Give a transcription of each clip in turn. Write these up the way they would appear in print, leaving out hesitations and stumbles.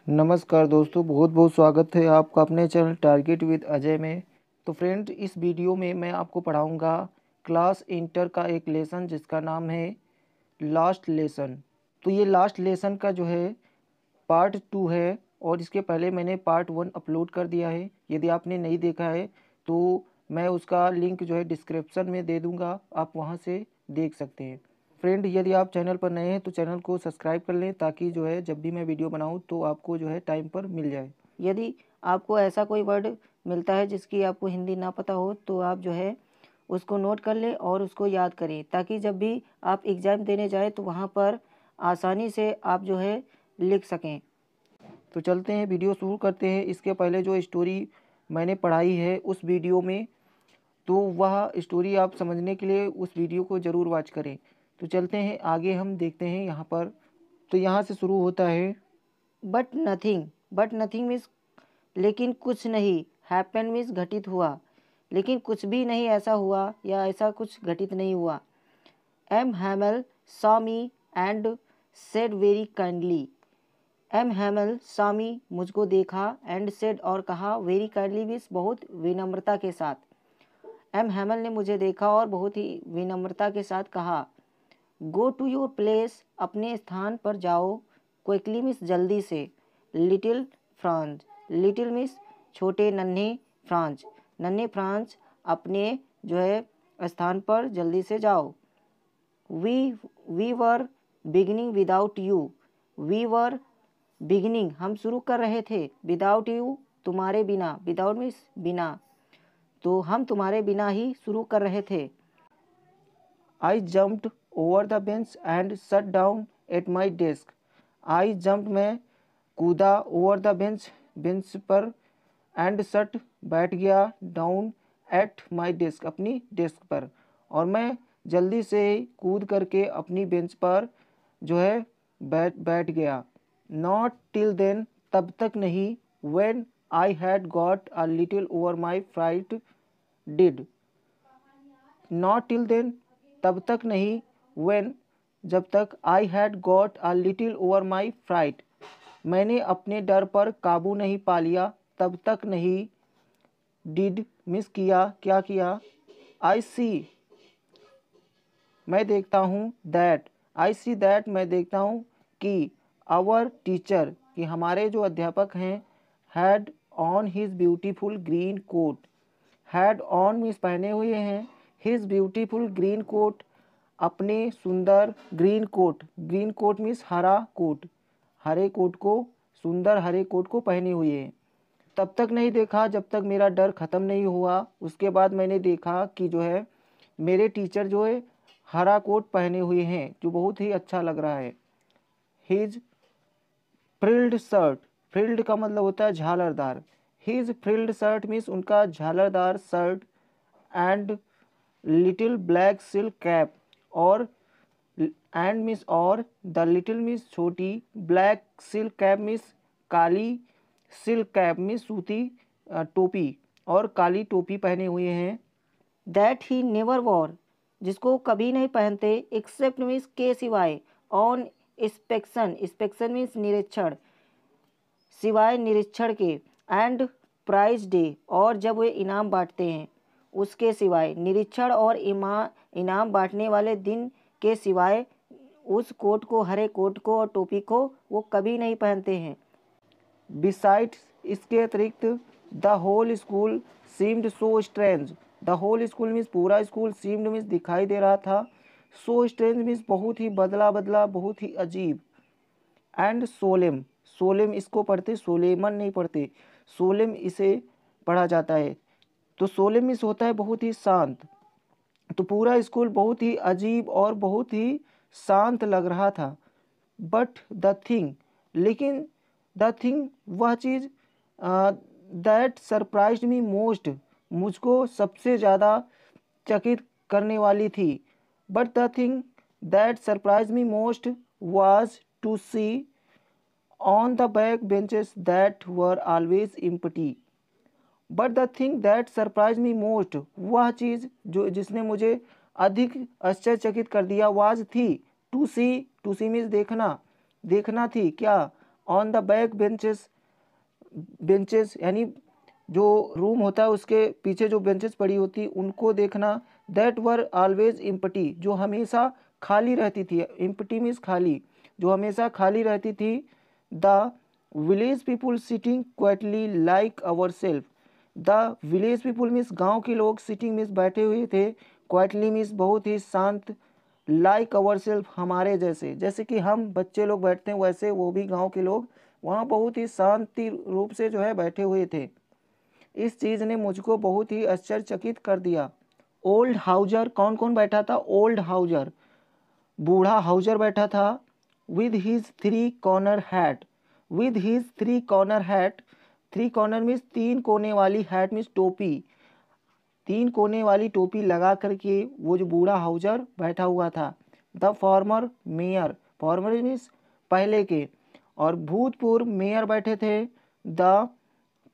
नमस्कार दोस्तों, बहुत बहुत स्वागत है आपका अपने चैनल टारगेट विद अजय में। तो फ्रेंड, इस वीडियो में मैं आपको पढ़ाऊंगा क्लास इंटर का एक लेसन जिसका नाम है लास्ट लेसन। तो ये लास्ट लेसन का जो है पार्ट 2 है और इसके पहले मैंने पार्ट 1 अपलोड कर दिया है। यदि आपने नहीं देखा है तो मैं उसका लिंक जो है डिस्क्रिप्शन में दे दूँगा, आप वहाँ से देख सकते हैं। फ्रेंड, यदि आप चैनल पर नए हैं तो चैनल को सब्सक्राइब कर लें ताकि जो है जब भी मैं वीडियो बनाऊं तो आपको जो है टाइम पर मिल जाए। यदि आपको ऐसा कोई वर्ड मिलता है जिसकी आपको हिंदी ना पता हो तो आप जो है उसको नोट कर लें और उसको याद करें, ताकि जब भी आप एग्ज़ाम देने जाएं तो वहाँ पर आसानी से आप जो है लिख सकें। तो चलते हैं, वीडियो शुरू करते हैं। इसके पहले जो स्टोरी मैंने पढ़ाई है उस वीडियो में, तो वह स्टोरी आप समझने के लिए उस वीडियो को ज़रूर वॉच करें। तो चलते हैं आगे, हम देखते हैं यहाँ पर। तो यहाँ से शुरू होता है। बट नथिंग मीन्स लेकिन कुछ नहीं, हैपन मीन्स घटित हुआ, लेकिन कुछ भी नहीं ऐसा हुआ या ऐसा कुछ घटित नहीं हुआ। M Hamel saw me and said very kindly. M Hamel saw me मुझको देखा, एंड सेड और कहा, वेरी काइंडली मीन्स बहुत विनम्रता के साथ। एम हैमल ने मुझे देखा और बहुत ही विनम्रता के साथ कहा, गो टू योर प्लेस अपने स्थान पर जाओ, क्विकली मीन्स जल्दी से, लिटिल फ्रांस, लिटिल मीन्स छोटे नन्हे, फ्रांस नन्हे, फ्रांस अपने जो है स्थान पर जल्दी से जाओ। We were beginning without you, we were beginning हम शुरू कर रहे थे, विदाउट यू तुम्हारे बिना, विदाउट मीन्स बिना, तो हम तुम्हारे बिना ही शुरू कर रहे थे। आई jumped over the bench and shut down at my desk. I jumped, मैं कूदा, ओवर द बेंच, बेंच पर, एंड सट बैठ गया, डाउन एट माई डेस्क अपनी डेस्क पर, और मैं जल्दी से कूद करके अपनी बेंच पर जो है बैठ गया। नॉट टिल देन, तब तक नहीं, when I had got a little over my fright did. Not till then, तब तक नहीं, व्हेन जब तक, I had got a little over my fright, मैंने अपने डर पर काबू नहीं पा लिया, तब तक नहीं, डिड मिस किया, क्या किया, आई सी मैं देखता हूँ, दैट आई सी दैट मैं देखता हूँ कि, आवर टीचर कि हमारे जो अध्यापक हैं, had on his beautiful green coat, had on means पहने हुए हैं, हिज ब्यूटीफुल ग्रीन कोट अपने सुंदर green coat, green coat means हरा कोट, हरे कोट को, सुंदर हरे कोट को पहने हुए हैं। तब तक नहीं देखा जब तक मेरा डर ख़त्म नहीं हुआ। उसके बाद मैंने देखा कि जो है मेरे टीचर जो है हरा कोट पहने हुए हैं, जो बहुत ही अच्छा लग रहा है। हिज फ्रिल्ड शर्ट, फ्रिल्ड का मतलब होता है झालरदार, हिज फ्रिल्ड शर्ट मीन्स उनका झालरदार shirt, and little black silk cap, और एंड मीन्स और, द लिटिल मीन्स छोटी, ब्लैक सिल्क कैप मीन्स काली, सिल्क कैप मीन्स सूती टोपी, और काली टोपी पहने हुए हैं। दैट ही नेवर वॉर जिसको कभी नहीं पहनते, एक्सेप्ट मीन्स के सिवाय, ऑन इंस्पेक्शन, इंस्पेक्शन मीन्स निरीक्षण, सिवाय निरीक्षण के, एंड प्राइज डे और जब वे इनाम बांटते हैं उसके सिवाय, निरीक्षण और इनाम बांटने वाले दिन के सिवाय उस कोट को, हरे कोट को और टोपी को वो कभी नहीं पहनते हैं। बिसाइड्स, इसके अतिरिक्त, the whole school seemed so strange, the whole school means पूरा स्कूल, सीम्ड मीन्स दिखाई दे रहा था, सो स्ट्रेंज मीन्स बहुत ही बदला बदला, बहुत ही अजीब, एंड सोलेम, सोलेम इसको पढ़ते, सोलेमन नहीं पढ़ते, सोलेम इसे पढ़ा जाता है। तो सोलेम मीन्स होता है बहुत ही शांत। तो पूरा स्कूल बहुत ही अजीब और बहुत ही शांत लग रहा था। बट द थिंग, लेकिन द थिंग वह चीज़, दैट सरप्राइज्ड मी मोस्ट, मुझको सबसे ज़्यादा चकित करने वाली थी। But the thing that surprise me most was to see on the back benches that were always empty. But the thing that surprise me most, वह चीज़ जो जिसने मुझे अधिक आश्चर्यचकित कर दिया, वाज थी, टू सी मीन्स देखना, देखना थी क्या, ऑन द बैक बेंचेस यानी जो रूम होता है उसके पीछे जो बेंचेस पड़ी होती उनको देखना। दैट वर ऑलवेज एम्प्टी, जो हमेशा खाली रहती थी। एम्प्टी मीन्स खाली, जो हमेशा खाली रहती थी। The village people sitting quietly like our self. The village people means गाँव के लोग, सिटिंग मीन्स बैठे हुए थे, क्वाइटली मीन्स बहुत ही शांत, लाइक अवर सेल्फ हमारे जैसे, जैसे कि हम बच्चे लोग बैठते हैं वैसे वो भी गांव के लोग वहाँ बहुत ही शांति रूप से जो है बैठे हुए थे। इस चीज़ ने मुझको बहुत ही आश्चर्यचकित कर दिया। ओल्ड हाउजर, कौन कौन बैठा था? ओल्ड हाउजर, बूढ़ा हाउजर बैठा था। With his 3 corner hat, with his 3 corner hat, 3 corner means 3 कोने वाली, हैट मीन्स टोपी, 3 कोने वाली टोपी लगा करके वो जो बूढ़ा हाउजर बैठा हुआ था। The former mayor, farmer means पहले के, और भूतपूर्व मेयर बैठे थे। द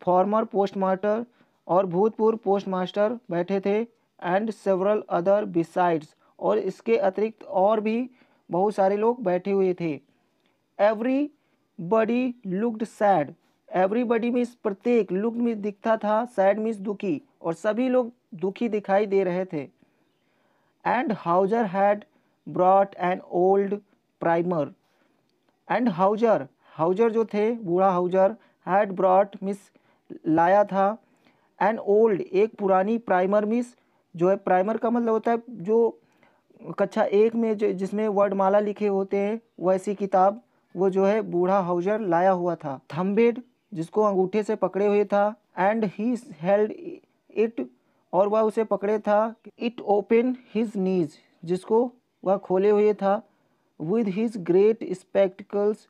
फॉर्मर पोस्टमास्टर, और भूतपूर्व पोस्टमास्टर बैठे थे। एंड सेवरल अदर बिसाइड्स, और इसके अतिरिक्त और भी बहुत सारे लोग बैठे हुए थे। Everybody looked sad, everybody means प्रत्येक, लुक मीन्स दिखता था, सैड मीन्स दुखी, और सभी लोग दुखी दिखाई दे रहे थे। And Houser had brought an old primer, and Houser, Houser जो थे बूढ़ा हाउजर, हैड ब्रॉट मीन्स लाया था, एन ओल्ड एक पुरानी, प्राइमर मीन्स जो है, प्राइमर का मतलब होता है जो कक्षा 1 में जो जिसमें वर्णमाला लिखे होते हैं वैसी किताब, वो जो है बूढ़ा हाउजर लाया हुआ था। थंबेड जिसको अंगूठे से पकड़े हुए था। एंड ही हेल्ड इट, और वह उसे पकड़े था। इट ओपन हिज नीज, जिसको वह खोले हुए था। With his great spectacles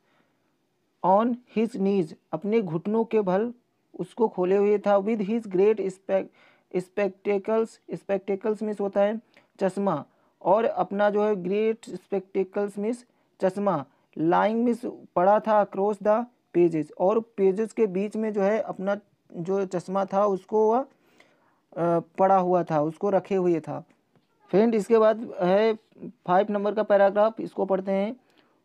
on his knees, अपने घुटनों के बल उसको खोले हुए था। With his great spectacles, spectacles means होता है चश्मा, और अपना जो है ग्रेट स्पेक्टिकल्स मीन्स चश्मा, लाइंग मीन्स पड़ा था अक्रॉस द पेजेस, और पेजेस के बीच में जो है अपना जो चश्मा था उसको वह पड़ा हुआ था, उसको रखे हुए था। फ्रेंड इसके बाद है 5 नंबर का पैराग्राफ, इसको पढ़ते हैं।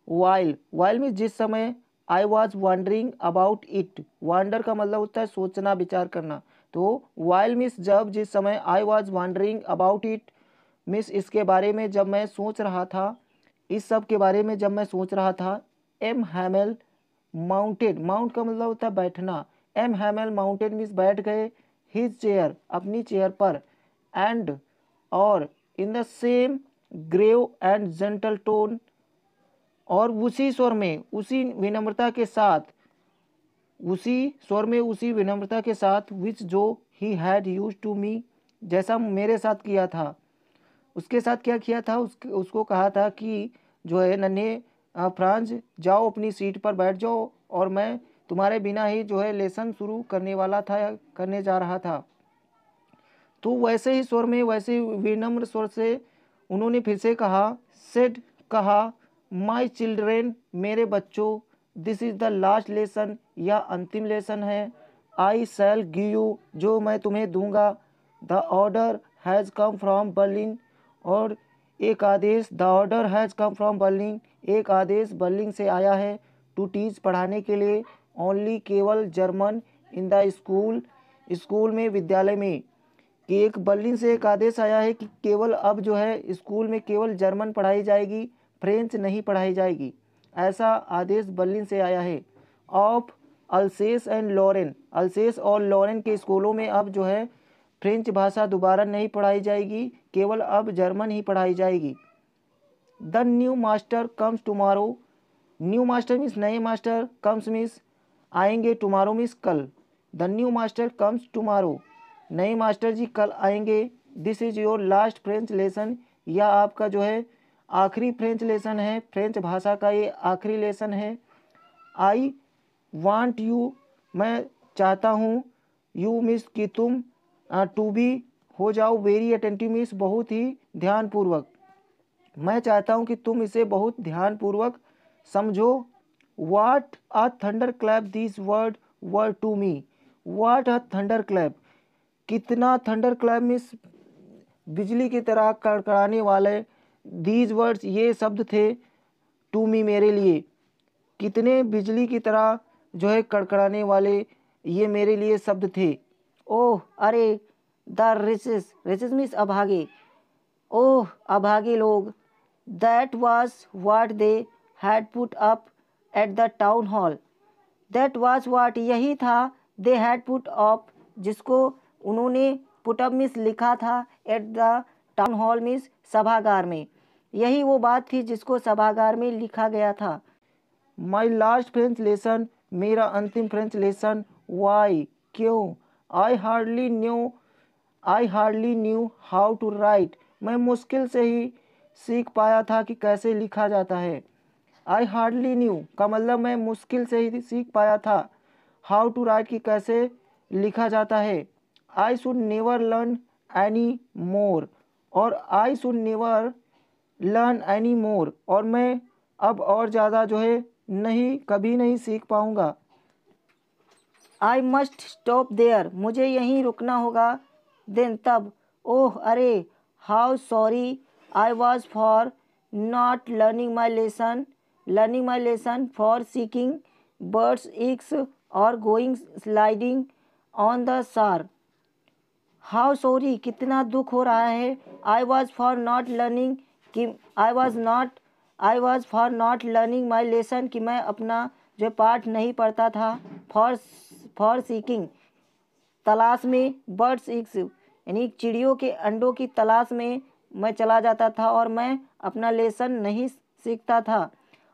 वाइल, वाइल मीन्स जिस समय, I was wondering about it, wonder का मतलब होता है सोचना विचार करना, तो वाइल मीन्स जब, जिस समय, I was wondering about it means इसके बारे में जब मैं सोच रहा था, इस सब के बारे में जब मैं सोच रहा था। एम हैमेल माउंटेड, माउंट का मतलब होता है बैठना, एम हैमेल माउंटेड मीन्स बैठ गए, हिज चेयर अपनी चेयर पर, एंड और in the same grave and gentle tone, और उसी स्वर में, उसी विनम्रता के साथ, उसी स्वर में, उसी विनम्रता के साथ, विच जो he had used to me, जैसा मेरे साथ किया था। उसके साथ क्या किया था, उसको कहा था कि जो है नन्हे फ्रांज जाओ अपनी सीट पर बैठ जाओ, और मैं तुम्हारे बिना ही जो है लेसन शुरू करने वाला था या करने जा रहा था। तो वैसे ही स्वर में, वैसे विनम्र स्वर से उन्होंने फिर से कहा, सेड कहा, माय चिल्ड्रेन मेरे बच्चों, this is the last lesson, यह अंतिम लेसन है। आई शैल गिव यू, जो मैं तुम्हें दूंगा। The order has come from Berlin, और एक आदेश, the order has come from Berlin, एक आदेश बर्लिन से आया है। टू टीच पढ़ाने के लिए। ओनली केवल German in the school, school में, विद्यालय में, कि एक बर्लिन से एक आदेश आया है कि केवल अब जो है स्कूल में केवल जर्मन पढ़ाई जाएगी, फ्रेंच नहीं पढ़ाई जाएगी, ऐसा आदेश बर्लिन से आया है। Of Alsace and Lorraine, Alsace और लॉरेन के स्कूलों में अब जो है फ्रेंच भाषा दोबारा नहीं पढ़ाई जाएगी, केवल अब जर्मन ही पढ़ाई जाएगी। The new master comes tomorrow, new master means नए मास्टर, कम्स मीन्स आएंगे, टुमारो मीन्स कल। The new master comes tomorrow, नए मास्टर जी कल आएंगे। This is your last French lesson, यह आपका जो है आखिरी फ्रेंच लेसन है, फ्रेंच भाषा का ये आखिरी लेसन है। आई वांट यू, मैं चाहता हूँ, यू मीन्स कि तुम, टू बी हो जाओ, वेरी अटेंटिव मीन्स बहुत ही ध्यानपूर्वक, मैं चाहता हूँ कि तुम इसे बहुत ध्यानपूर्वक समझो। What a thunderclap this word were to me, what a thunderclap, कितना थंडर क्लैप मीन्स बिजली की तरह कड़कड़ाने वाले, दीज वर्ड्स ये शब्द थे, टू मी मेरे लिए, कितने बिजली की तरह जो है कड़कड़ाने वाले ये मेरे लिए शब्द थे। ओह अरे, द रिचेस, रिचेस मीन्स अभागे, ओह अभागे लोग, that was what they had put up at the town hall, that was what यही था, दे हैड पुट अप जिसको उन्होंने पुट अप मीन्स लिखा था, at the town hall means सभागार में, यही वो बात थी जिसको सभागार में लिखा गया था। माई लास्ट फ्रेंच लेसन, मेरा अंतिम फ्रेंच लेसन। वाई, क्यों? I hardly knew how to write, मैं मुश्किल से ही सीख पाया था कि कैसे लिखा जाता है। आई हार्डली न्यू का मतलब मैं मुश्किल से ही सीख पाया था, हाउ टू राइट कि कैसे लिखा जाता है। I should never learn any more, और I should never learn any more, और मैं अब और ज़्यादा जो है नहीं, कभी नहीं सीख पाऊँगा। आई मस्ट स्टॉप देयर, मुझे यहीं रुकना होगा। देन तब, ओह अरे, how sorry I was for not learning my lesson for seeking birds eggs और going sliding on the Saar. How sorry, कितना दुख हो रहा है। I was for not learning कि I was for not learning my lesson कि मैं अपना जो पाठ नहीं पढ़ता था। फॉर सीकिंग तलाश में, बर्ड्स एग्स यानी चिड़ियों के अंडों की तलाश में मैं चला जाता था और मैं अपना लेसन नहीं सीखता था।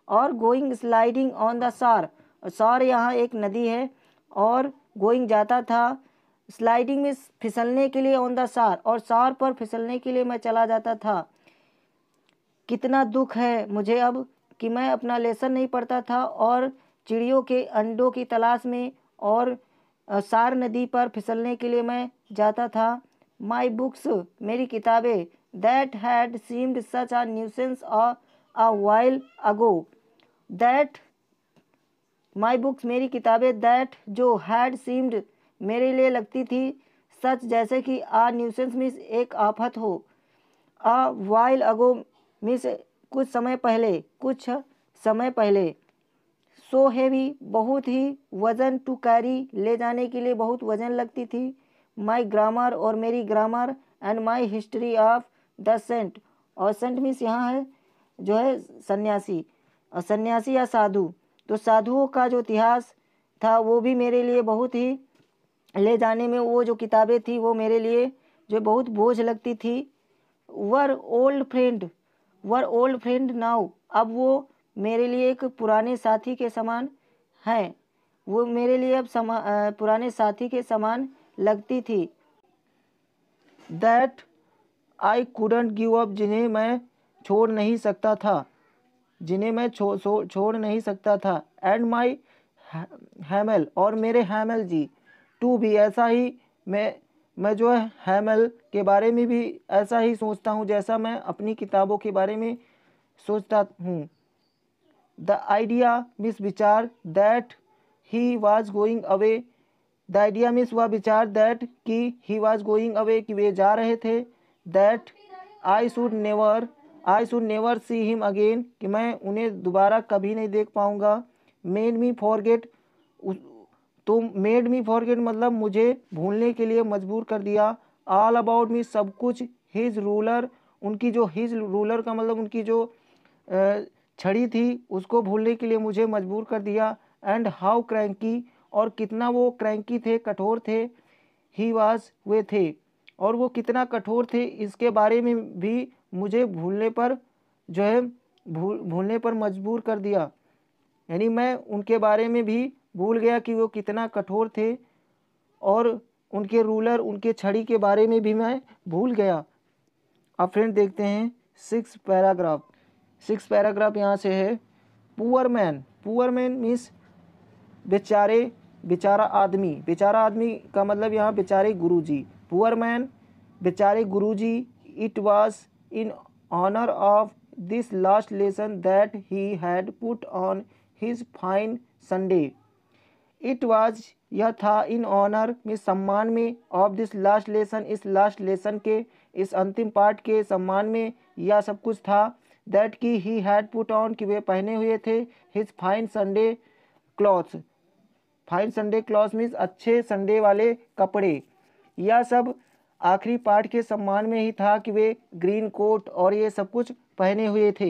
और गोइंग स्लाइडिंग ऑन द सार, सार यहाँ एक नदी है, और गोइंग जाता था, स्लाइडिंग में फिसलने के लिए, ऑन द सार और सार पर फिसलने के लिए मैं चला जाता था। कितना दुख है मुझे अब कि मैं अपना लेसन नहीं पढ़ता था और चिड़ियों के अंडों की तलाश में और सार नदी पर फिसलने के लिए मैं जाता था। माई बुक्स, मेरी किताबें, that had seemed such a nuisance a while ago, that my books, मेरी किताबें, दैट जो हैड सीम्ड मेरे लिए लगती थी, सच जैसे कि आ न्यूसेंस मीन्स एक आफत हो, अ वाइल अगो मीन्स कुछ समय पहले, सो हैवी बहुत ही वज़न, टू कैरी ले जाने के लिए बहुत वज़न लगती थी, माई ग्रामर और मेरी grammar, and my history of the saint, और सेंट मीन्स यहाँ है जो है सन्यासी, और सन्यासी या साधु, तो साधुओं का जो इतिहास था वो भी मेरे लिए बहुत ही ले जाने में, वो जो किताबें थी वो मेरे लिए जो बहुत बोझ लगती थी। वर ओल्ड फ्रेंड नाउ, अब वो मेरे लिए एक पुराने साथी के समान हैं, वो मेरे लिए अब पुराने साथी के समान लगती थी। That I couldn't give up, जिन्हें मैं छोड़ नहीं सकता था, छोड़ नहीं सकता था। एंड माई हैमल, और मेरे हैमल जी, टू भी ऐसा ही, मैं जो है हैमल के बारे में भी ऐसा ही सोचता हूँ जैसा मैं अपनी किताबों के बारे में सोचता हूँ। द आइडिया मीन्स विचार, that he was going away, the idea means वह विचार, दैट कि ही वॉज गोइंग अवे कि वे जा रहे थे, that I should never see him again कि मैं उन्हें दोबारा कभी नहीं देख पाऊँगा। मेड मी फॉरगेट, तो मेड मी फॉरगेट मतलब मुझे भूलने के लिए मजबूर कर दिया। ऑल अबाउट मी, सब कुछ, हिज रूलर, उनकी जो हिज रूलर का मतलब उनकी जो छड़ी थी उसको भूलने के लिए मुझे मजबूर कर दिया। एंड हाउ क्रैंकी, और कितना वो क्रैंकी थे, कठोर थे, ही वाज, वे थे, और वो कितना कठोर थे इसके बारे में भी मुझे भूलने पर जो है भूलने पर मजबूर कर दिया, यानी मैं उनके बारे में भी भूल गया कि वो कितना कठोर थे, और उनके रूलर, उनके छड़ी के बारे में भी मैं भूल गया। अब फ्रेंड देखते हैं 6 पैराग्राफ यहाँ से है। पुअर मैन मीन्स बेचारा आदमी का मतलब यहाँ बेचारे गुरुजी। पुअर मैन, बेचारे गुरुजी। It was in honour of this last lesson that he had put on his fine Sunday. It was, यह था, इन ऑनर में सम्मान में, ऑफ दिस लास्ट लेसन, इस लास्ट लेसन के, इस अंतिम पाठ के सम्मान में यह सब कुछ था, दैट की ही हैड पुट ऑन, कि वे पहने हुए थे his fine Sunday clothes. Fine Sunday clothes means अच्छे संडे वाले कपड़े। यह सब आखिरी पार्ट के सम्मान में ही था कि वे ग्रीन कोट और ये सब कुछ पहने हुए थे।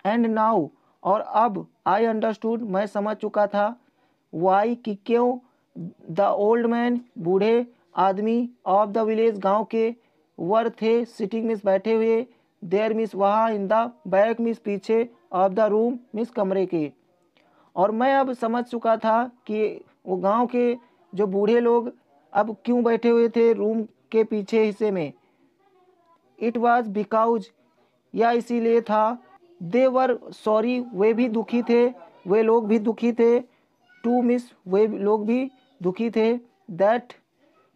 एंड नाउ, और अब, आई अंडरस्टूड, मैं समझ चुका था, वाई, कि क्यों, द ओल्ड मैन, बूढ़े आदमी, ऑफ द विलेज, गांव के, वर थे, सिटिंग मीन्स बैठे हुए, देयर मीन्स वहाँ, इन द बैक मीन्स पीछे, ऑफ द रूम मीन्स कमरे के। और मैं अब समझ चुका था कि वो गांव के जो बूढ़े लोग अब क्यों बैठे हुए थे रूम के पीछे हिस्से में। इट वॉज बिकॉज, या इसीलिए था, दे वर सॉरी, वे भी दुखी थे, वे लोग भी दुखी थे, टू मिस, वे लोग भी दुखी थे, that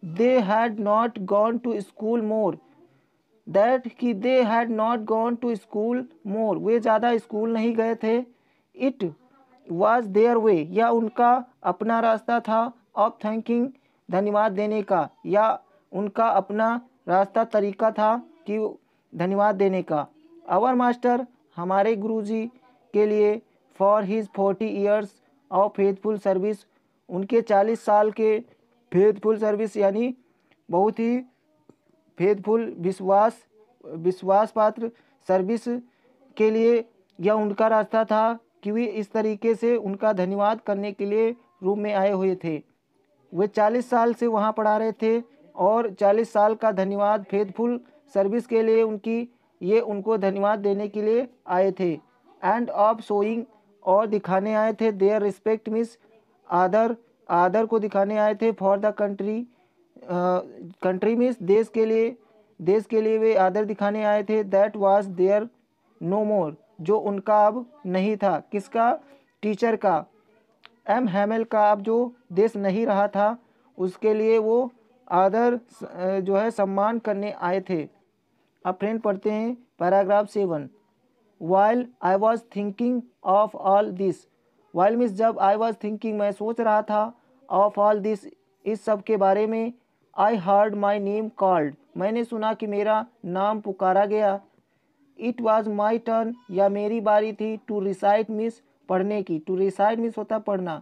they had not gone to school more, that कि they had not gone to school more, वे ज़्यादा स्कूल नहीं गए थे। इट वॉज देयर वे, या उनका अपना रास्ता था, ऑफ थैंकिंग, धन्यवाद देने का, या उनका अपना रास्ता तरीका था कि धन्यवाद देने का। आवर मास्टर, हमारे गुरुजी के लिए, for his 40 years of faithful service, उनके 40 साल के फेथफुल सर्विस यानी बहुत ही फेथफुल, विश्वास पात्र सर्विस के लिए यह उनका रास्ता था कि वे इस तरीके से उनका धन्यवाद करने के लिए रूम में आए हुए थे। वे 40 साल से वहाँ पढ़ा रहे थे और 40 साल का धन्यवाद फेथफुल सर्विस के लिए उनको धन्यवाद देने के लिए आए थे। एंड ऑफ शोइंग, और दिखाने आए थे, देयर रिस्पेक्ट मीन्स आदर को दिखाने आए थे, फॉर द कंट्री मीन्स देश के लिए वे आदर दिखाने आए थे, दैट वाज देयर नो मोर, जो उनका अब नहीं था। किसका? टीचर का, एम हैमेल का अब जो देश नहीं रहा था, उसके लिए वो आदर जो है सम्मान करने आए थे। अब फ्रेंड पढ़ते हैं paragraph 7। While I was thinking of all this, while means जब, आई वॉज थिंकिंग मैं सोच रहा था, ऑफ ऑल दिस इस सब के बारे में, I heard my name called, मैंने सुना कि मेरा नाम पुकारा गया। इट वॉज माई टर्न, या मेरी बारी थी, टू रिसाइट मीन्स पढ़ने की, टू रिसाइट मीन्स होता पढ़ना,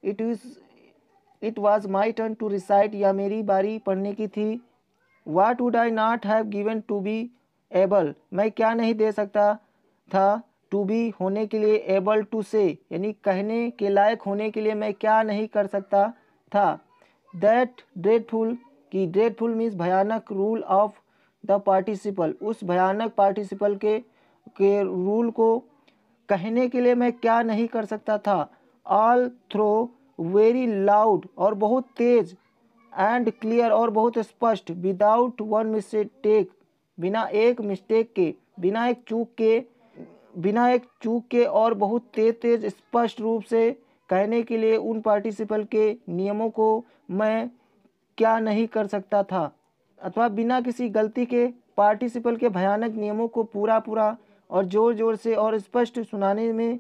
it was my turn to recite, या मेरी बारी पढ़ने की थी। What would I not have given to be able, मैं क्या नहीं दे सकता था, टू बी होने के लिए, एबल टू से यानी कहने के लायक होने के लिए मैं क्या नहीं कर सकता था। दैट ड्रेडफुल, की ड्रेडफुल मीन्स भयानक, रूल ऑफ द पार्टिसिपल, उस भयानक पार्टिसिपल के रूल को कहने के लिए मैं क्या नहीं कर सकता था। ऑल थ्रो, वेरी लाउड, और बहुत तेज, एंड क्लियर, और बहुत स्पष्ट, विदाउट वन मिस्टेक, बिना एक मिस्टेक के, बिना एक चूक के और बहुत तेज स्पष्ट रूप से कहने के लिए उन पार्टिसिपल के नियमों को मैं क्या नहीं कर सकता था, अथवा बिना किसी गलती के पार्टिसिपल के भयानक नियमों को पूरा और जोर से और स्पष्ट सुनाने में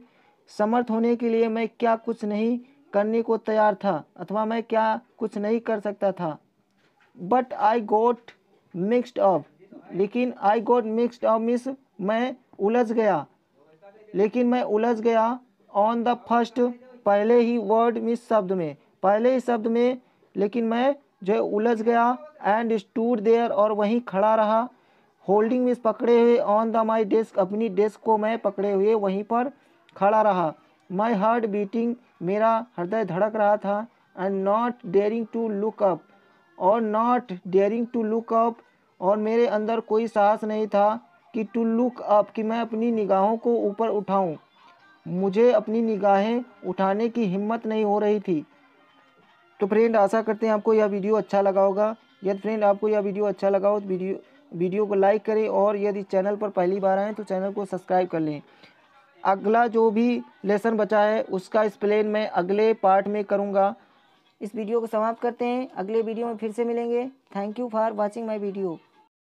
समर्थ होने के लिए मैं क्या कुछ नहीं करने को तैयार था, अथवा मैं क्या कुछ नहीं कर सकता था। But I got mixed up, लेकिन I got mixed up means मैं उलझ गया, लेकिन मैं उलझ गया, ऑन द फर्स्ट, पहले ही वर्ड मीन्स शब्द में, पहले ही शब्द में, लेकिन मैं जो है उलझ गया। एंड स्टूड देयर, और वहीं खड़ा रहा। होल्डिंग मीन्स पकड़े हुए, ऑन द माई डेस्क, अपनी डेस्क को मैं पकड़े हुए वहीं पर खड़ा रहा। माई हार्ट बीटिंग, मेरा हृदय धड़क रहा था। And not daring to look up, और not daring to look up, और मेरे अंदर कोई साहस नहीं था कि टू लुक अप, कि मैं अपनी निगाहों को ऊपर उठाऊं, मुझे अपनी निगाहें उठाने की हिम्मत नहीं हो रही थी। तो फ्रेंड आशा करते हैं आपको यह वीडियो अच्छा लगा होगा। यदि फ्रेंड आपको यह वीडियो अच्छा लगा हो तो वीडियो को लाइक करें, और यदि चैनल पर पहली बार आएँ तो चैनल को सब्सक्राइब कर लें। अगला जो भी लेसन बचा है उसका एक्सप्लेन मैं अगले पार्ट में करूँगा। इस वीडियो को समाप्त करते हैं, अगले वीडियो में फिर से मिलेंगे। Thank you for watching my video.